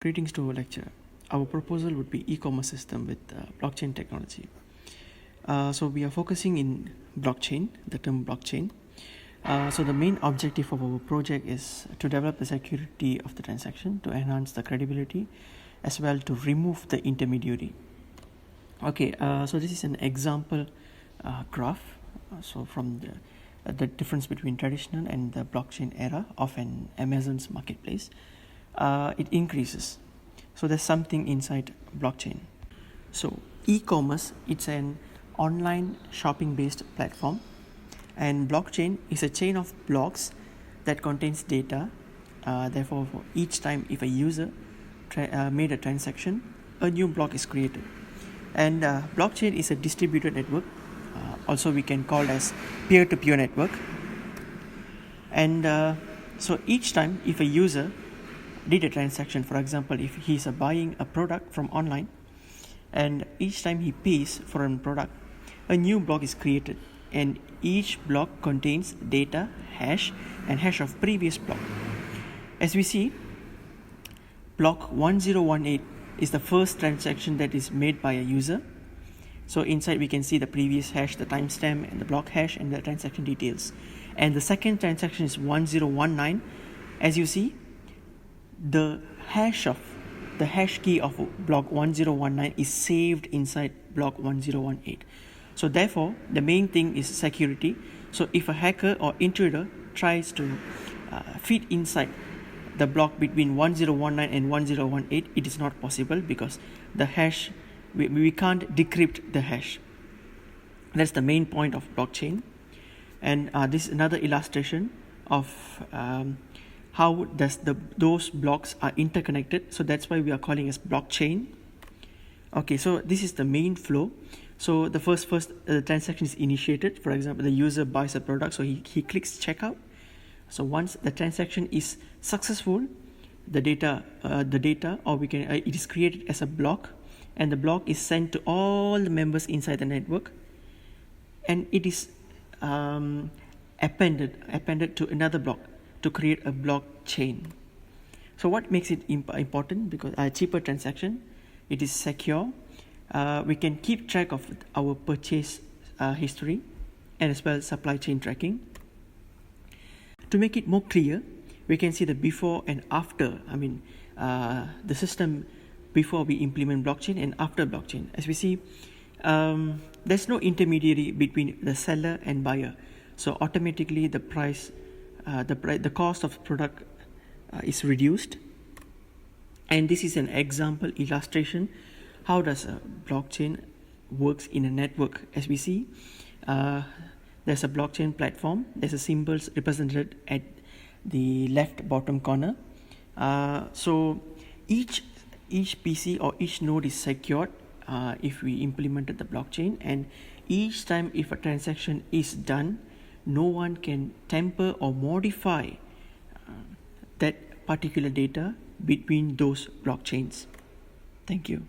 Greetings to our lecture. Our proposal would be e-commerce system with blockchain technology. So we are focusing in blockchain, the term blockchain. So the main objective of our project is to develop the security of the transaction, to enhance the credibility, as well to remove the intermediary. Okay, so this is an example graph. So from the difference between traditional and the blockchain era of an Amazon's marketplace, it increases. So there's something inside blockchain. So e-commerce, it's an online shopping based platform, and blockchain is a chain of blocks that contains data. Therefore, for each time if a user made a transaction, a new block is created. And blockchain is a distributed network, also we can call as peer-to-peer network. And so each time if a user did a transaction, for example, if he's buying a product from online, and each time he pays for a product, a new block is created, and each block contains data, hash, and hash of previous block. As we see, block 1018 is the first transaction that is made by a user. So inside we can see the previous hash, the timestamp, and the block hash, and the transaction details. And the second transaction is 1019. As you see, the hash key of block 1019 is saved inside block 1018. So therefore, the main thing is security. So if a hacker or intruder tries to fit inside the block between 1019 and 1018, it is not possible because the hash, we can't decrypt the hash. That's the main point of blockchain. And this is another illustration of how those blocks are interconnected. So that's why we are calling as blockchain. Okay, so this is the main flow. So the first transaction is initiated. For example, the user buys a product, so he clicks checkout. So once the transaction is successful, the data or we can it is created as a block, and the block is sent to all the members inside the network, and it is appended to another block to create a blockchain. So what makes it important? Because a cheaper transaction, it is secure. We can keep track of our purchase history, and as well as supply chain tracking. To make it more clear, we can see the before and after. The system before we implement blockchain and after blockchain. As we see, there's no intermediary between the seller and buyer. So automatically the price, the cost of product is reduced. And this is an example illustration how does a blockchain works in a network. As we see, there's a blockchain platform. There's a symbols represented at the left bottom corner. So each PC or each node is secured if we implemented the blockchain, and each time if a transaction is done, no one can tamper or modify that particular data between those blockchains. Thank you.